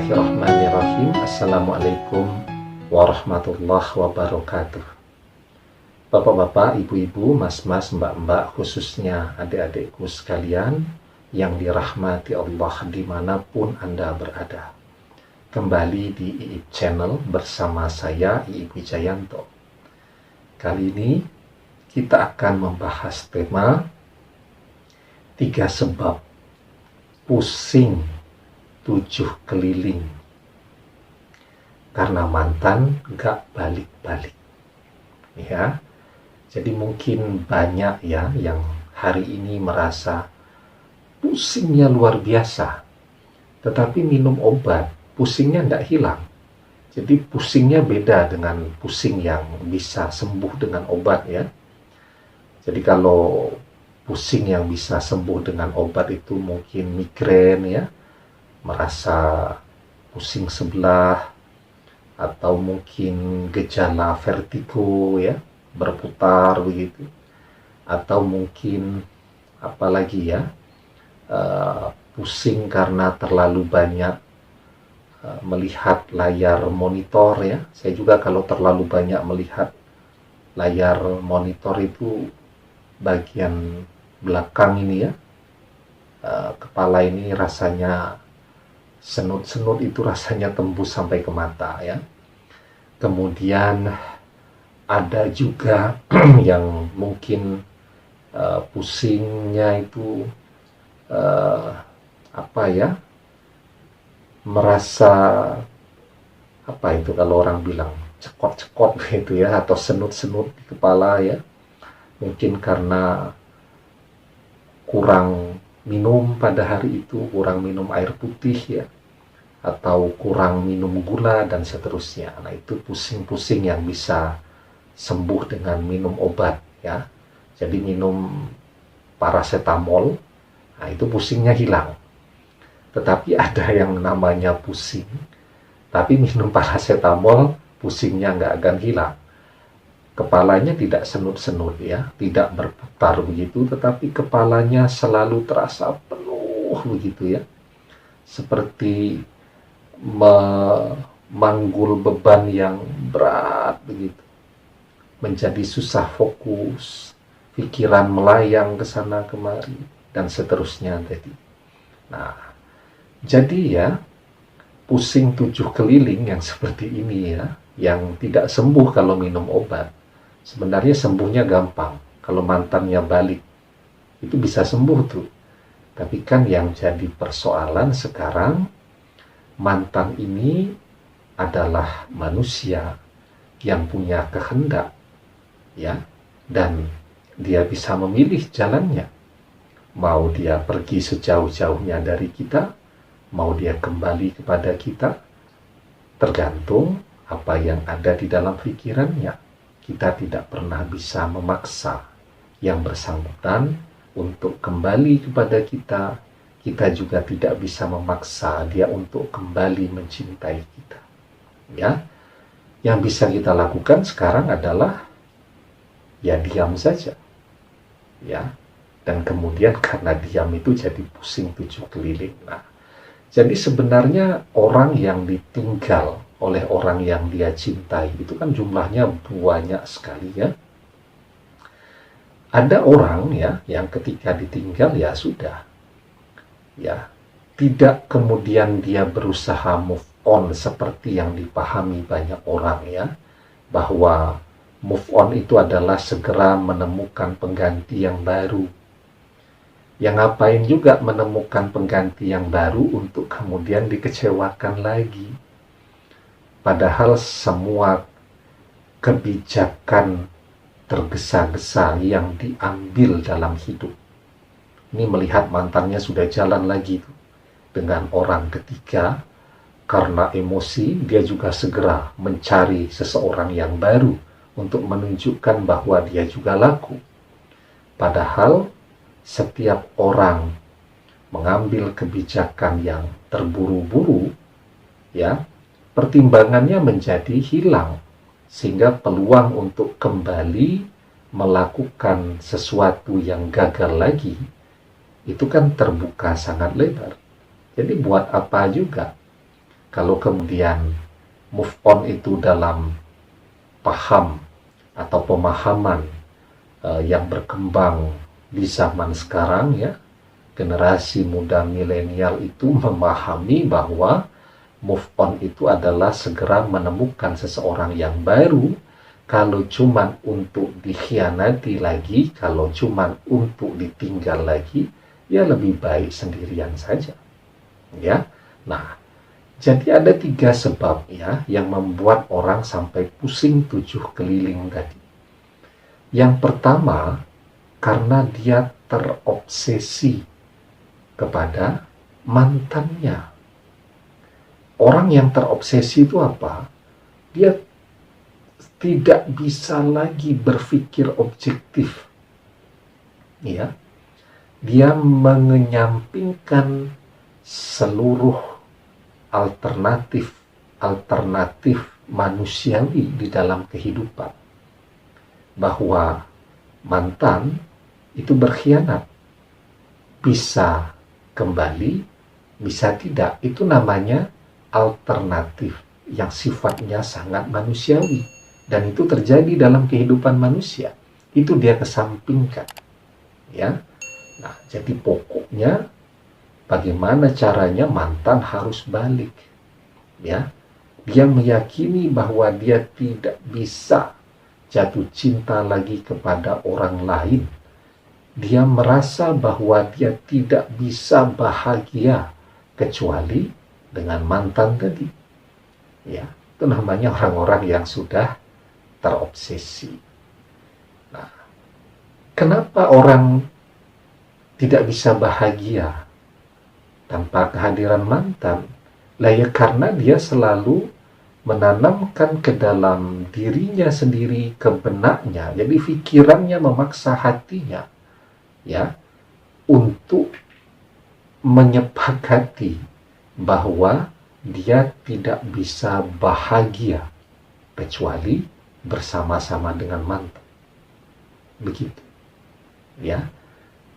Bismillahirrahmanirrahim. Assalamualaikum warahmatullahi wabarakatuh. Bapak-bapak, ibu-ibu, mas-mas, mbak-mbak, khususnya adik-adikku sekalian yang dirahmati Allah dimanapun Anda berada. Kembali di IIB Channel bersama saya, IIB Wijayanto. Kali ini kita akan membahas tema 3 sebab pusing 7 keliling karena mantan gak balik-balik. Ya, jadi mungkin banyak ya yang hari ini merasa pusingnya luar biasa, tetapi minum obat pusingnya gak hilang. Jadi pusingnya beda dengan pusing yang bisa sembuh dengan obat ya. Jadi kalau pusing yang bisa sembuh dengan obat itu mungkin migrain ya, merasa pusing sebelah, atau mungkin gejala vertigo ya, berputar begitu, atau mungkin apalagi ya, pusing karena terlalu banyak melihat layar monitor ya. Saya juga kalau terlalu banyak melihat layar monitor itu bagian belakang ini ya, kepala ini rasanya senut-senut, itu rasanya tembus sampai ke mata ya. Kemudian ada juga yang mungkin pusingnya itu merasa itu kalau orang bilang cekot-cekot gitu ya, atau senut-senut di kepala ya. Mungkin karena kurang minum pada hari itu, kurang minum air putih ya, atau kurang minum gula dan seterusnya. Nah, itu pusing-pusing yang bisa sembuh dengan minum obat ya. Jadi minum paracetamol, nah itu pusingnya hilang. Tetapi ada yang namanya pusing, tapi minum paracetamol pusingnya nggak akan hilang. Kepalanya tidak senut-senut ya, tidak berputar begitu, tetapi kepalanya selalu terasa penuh begitu ya. Seperti memanggul beban yang berat begitu. Menjadi susah fokus, pikiran melayang ke sana kemari dan seterusnya tadi. Nah, jadi ya, pusing 7 keliling yang seperti ini ya, yang tidak sembuh kalau minum obat. Sebenarnya sembuhnya gampang. Kalau mantannya balik, itu bisa sembuh tuh. Tapi kan yang jadi persoalan sekarang, mantan ini adalah manusia yang punya kehendak, ya, dan dia bisa memilih jalannya. Mau dia pergi sejauh-jauhnya dari kita, mau dia kembali kepada kita, tergantung apa yang ada di dalam pikirannya. Kita tidak pernah bisa memaksa yang bersangkutan untuk kembali kepada kita. Kita juga tidak bisa memaksa dia untuk kembali mencintai kita. Ya, yang bisa kita lakukan sekarang adalah ya diam saja. Ya, dan kemudian karena diam itu jadi pusing 7 keliling. Nah, jadi sebenarnya orang yang ditinggal oleh orang yang dia cintai itu kan jumlahnya banyak sekali ya. Ada orang ya yang ketika ditinggal ya sudah ya, tidak kemudian dia berusaha move on seperti yang dipahami banyak orang ya, bahwa move on itu adalah segera menemukan pengganti yang baru. Yang ngapain juga menemukan pengganti yang baru untuk kemudian dikecewakan lagi. Padahal semua kebijakan tergesa-gesa yang diambil dalam hidup, ini melihat mantannya sudah jalan lagi tuh dengan orang ketiga, karena emosi dia juga segera mencari seseorang yang baru untuk menunjukkan bahwa dia juga laku. Padahal setiap orang mengambil kebijakan yang terburu-buru ya, pertimbangannya menjadi hilang, sehingga peluang untuk kembali melakukan sesuatu yang gagal lagi itu kan terbuka sangat lebar. Jadi buat apa juga Kalau kemudian move on itu dalam paham atau pemahaman yang berkembang di zaman sekarang, ya, generasi muda milenial itu memahami bahwa move on itu adalah segera menemukan seseorang yang baru. Kalau cuman untuk dikhianati lagi, kalau cuman untuk ditinggal lagi, ya lebih baik sendirian saja. Ya, nah, jadi ada 3 sebab, ya, yang membuat orang sampai pusing 7 keliling tadi. Yang pertama, karena dia terobsesi kepada mantannya. Orang yang terobsesi itu apa? Dia tidak bisa lagi berpikir objektif. Ya. Dia mengenyampingkan seluruh alternatif manusiawi di dalam kehidupan. Bahwa mantan itu berkhianat. Bisa kembali, bisa tidak. Itu namanya alternatif yang sifatnya sangat manusiawi. Dan itu terjadi dalam kehidupan manusia. Itu dia kesampingkan. Ya. Nah, jadi pokoknya bagaimana caranya mantan harus balik. Ya. Dia meyakini bahwa dia tidak bisa jatuh cinta lagi kepada orang lain. Dia merasa bahwa dia tidak bisa bahagia kecuali dengan mantan tadi. Ya, itu namanya orang-orang yang sudah terobsesi. Nah, kenapa orang tidak bisa bahagia tanpa kehadiran mantan? Lah ya karena dia selalu menanamkan ke dalam dirinya sendiri, ke benaknya. Jadi pikirannya memaksa hatinya, ya, untuk menyepakati bahwa dia tidak bisa bahagia kecuali bersama-sama dengan mantan. Begitu. Ya.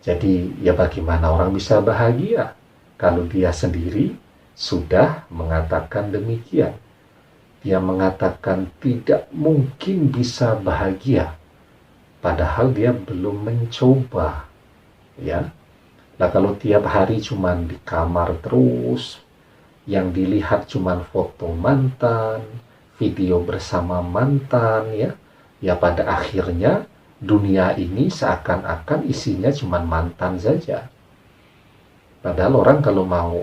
Jadi ya bagaimana orang bisa bahagia kalau dia sendiri sudah mengatakan demikian. Dia mengatakan tidak mungkin bisa bahagia padahal dia belum mencoba. Ya. Nah, kalau tiap hari cuman di kamar terus, yang dilihat cuman foto mantan, video bersama mantan, ya pada akhirnya dunia ini seakan-akan isinya cuma mantan saja. Padahal orang kalau mau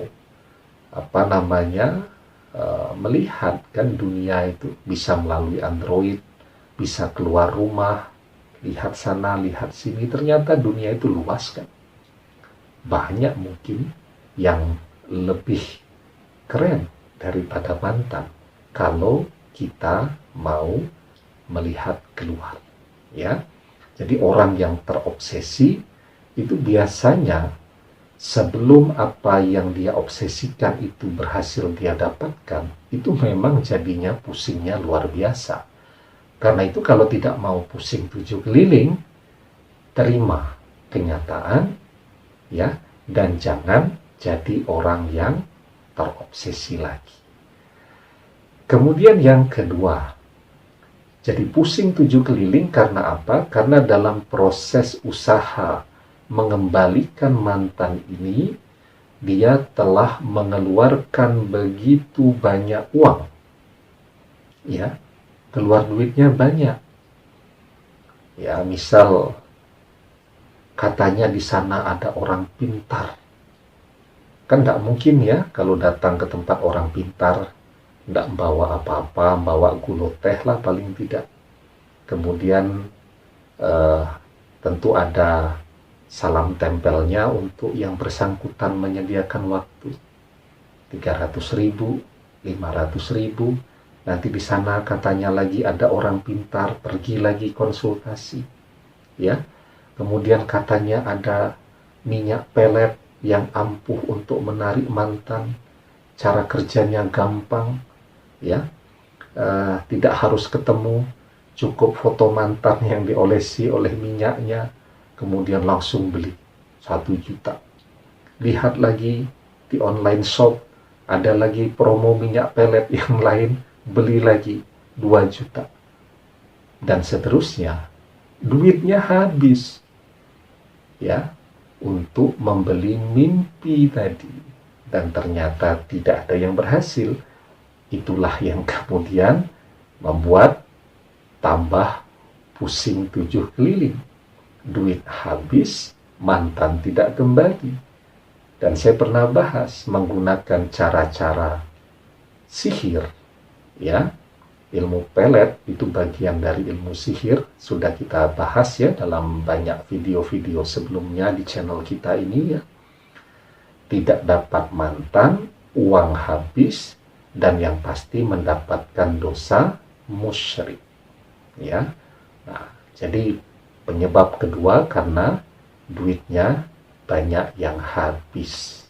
melihat kan dunia itu bisa melalui Android, bisa keluar rumah, lihat sana, lihat sini, ternyata dunia itu luas kan. Banyak mungkin yang lebih keren daripada mantan kalau kita mau melihat keluar, ya. Jadi orang yang terobsesi itu biasanya sebelum apa yang dia obsesikan itu berhasil dia dapatkan, itu memang jadinya pusingnya luar biasa. Karena itu kalau tidak mau pusing 7 keliling, terima kenyataan, ya, dan jangan jadi orang yang terobsesi lagi. Kemudian yang kedua, jadi pusing 7 keliling karena apa? Karena dalam proses usaha mengembalikan mantan ini, dia telah mengeluarkan begitu banyak uang. Ya, keluar duitnya banyak. Ya, misal katanya di sana ada orang pintar. Kan nggak mungkin ya kalau datang ke tempat orang pintar nggak bawa apa-apa, bawa gula teh lah paling tidak. Kemudian tentu ada salam tempelnya untuk yang bersangkutan menyediakan waktu. 300.000, 500.000. Nanti di sana katanya lagi ada orang pintar, pergi lagi konsultasi. Ya. Kemudian katanya ada minyak pelet yang ampuh untuk menarik mantan. Cara kerjanya gampang. Ya, tidak harus ketemu, cukup foto mantan yang diolesi oleh minyaknya, kemudian langsung beli 1 juta. Lihat lagi di online shop, ada lagi promo minyak pelet yang lain, beli lagi 2 juta. Dan seterusnya, duitnya habis ya untuk membeli mimpi tadi. Dan ternyata tidak ada yang berhasil. Itulah yang kemudian membuat tambah pusing 7 keliling. Duit habis, mantan tidak kembali. Dan saya pernah bahas menggunakan cara-cara sihir, ya. Ilmu pelet itu bagian dari ilmu sihir, sudah kita bahas ya dalam banyak video-video sebelumnya di channel kita ini ya. Tidak dapat mantan, uang habis, dan yang pasti mendapatkan dosa musyrik, ya. Nah, jadi penyebab kedua karena duitnya banyak yang habis.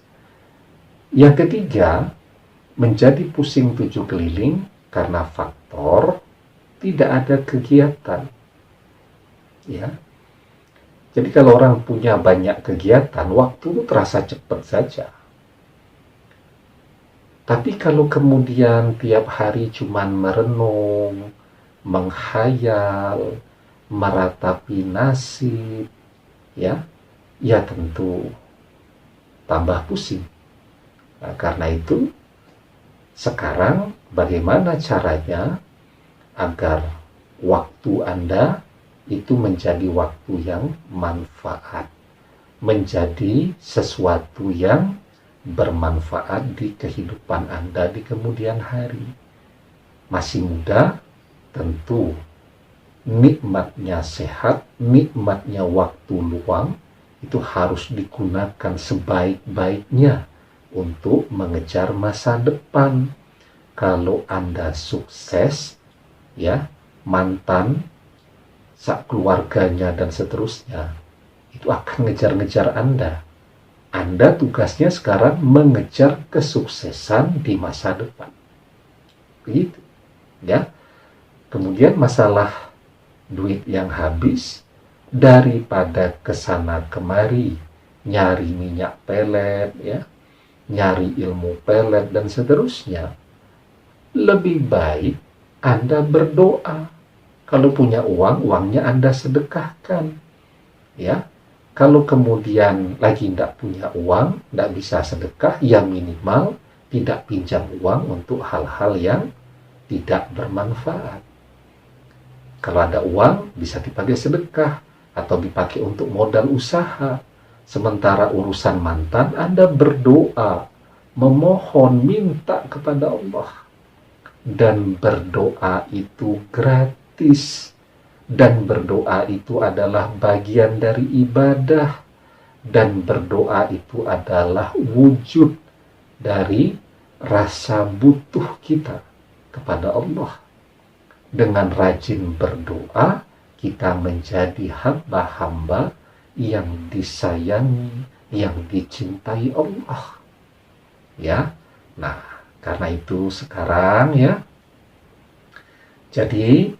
Yang ketiga, menjadi pusing 7 keliling karena faktor tidak ada kegiatan. Ya. Jadi kalau orang punya banyak kegiatan, waktu itu terasa cepat saja. Tapi kalau kemudian tiap hari cuman merenung, menghayal, meratapi nasib, ya tentu tambah pusing. Nah, karena itu sekarang bagaimana caranya agar waktu Anda itu menjadi waktu yang manfaat, menjadi sesuatu yang bermanfaat di kehidupan Anda di kemudian hari. Masih muda, tentu nikmatnya sehat, nikmatnya waktu luang itu harus digunakan sebaik-baiknya untuk mengejar masa depan. Kalau Anda sukses, ya, mantan, sak keluarganya dan seterusnya, itu akan ngejar-ngejar Anda. Anda tugasnya sekarang mengejar kesuksesan di masa depan. Begitu, ya. Kemudian masalah duit yang habis, daripada kesana kemari nyari minyak pelet, ya, nyari ilmu pelet dan seterusnya, lebih baik Anda berdoa. Kalau punya uang, uangnya Anda sedekahkan, ya. Kalau kemudian lagi tidak punya uang, tidak bisa sedekah, ya minimal tidak pinjam uang untuk hal-hal yang tidak bermanfaat. Kalau ada uang, bisa dipakai sedekah atau dipakai untuk modal usaha. Sementara urusan mantan, Anda berdoa, memohon, minta kepada Allah. Dan berdoa itu gratis. Dan berdoa itu adalah bagian dari ibadah. Dan berdoa itu adalah wujud dari rasa butuh kita kepada Allah. Dengan rajin berdoa, kita menjadi hamba-hamba yang disayangi, yang dicintai Allah. Ya. Nah, karena itu sekarang ya. Jadi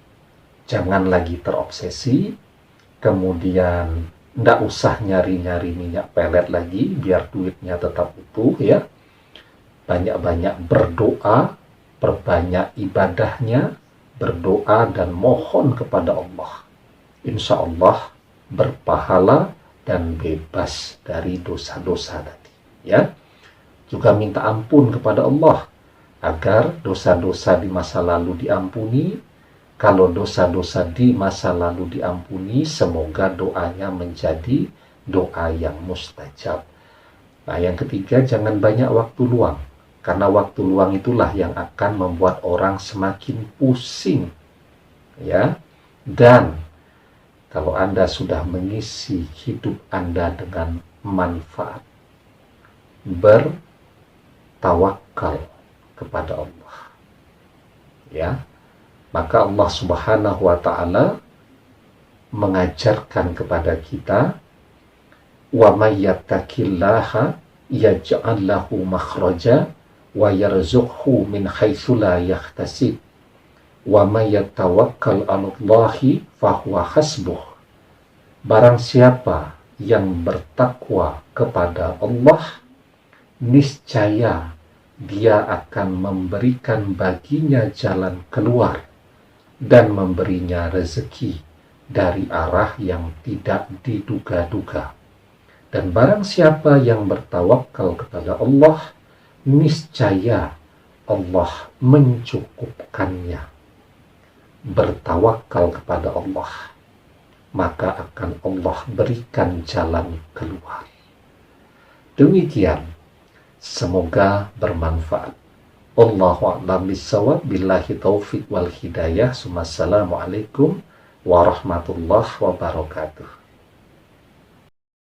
jangan lagi terobsesi, kemudian ndak usah nyari-nyari minyak pelet lagi biar duitnya tetap utuh ya. Banyak-banyak berdoa, perbanyak ibadahnya, berdoa dan mohon kepada Allah. Insya Allah berpahala dan bebas dari dosa-dosa tadi. Ya, juga minta ampun kepada Allah agar dosa-dosa di masa lalu diampuni. Kalau dosa-dosa di masa lalu diampuni, semoga doanya menjadi doa yang mustajab. Nah, yang ketiga, jangan banyak waktu luang. Karena waktu luang itulah yang akan membuat orang semakin pusing. Ya, dan kalau Anda sudah mengisi hidup Anda dengan manfaat, bertawakal kepada Allah, ya, maka Allah Subhanahu wa Ta'ala mengajarkan kepada kita, wa may yattaqillaha yaj'al lahu makhraja wa yarzuqhu min haitsu la yahtasib. Wa may yatawakkal 'alallahi fahuwa hasbuh. Barang siapa yang bertakwa kepada Allah, niscaya Dia akan memberikan baginya jalan keluar dan memberinya rezeki dari arah yang tidak diduga-duga. Dan barang siapa yang bertawakal kepada Allah, niscaya Allah mencukupkannya. Bertawakal kepada Allah, maka akan Allah berikan jalan keluar. Demikian, semoga bermanfaat. Wallahu a'lam bishawab. Billahi taufiq wal hidayah. Assalamualaikum warahmatullahi wabarakatuh.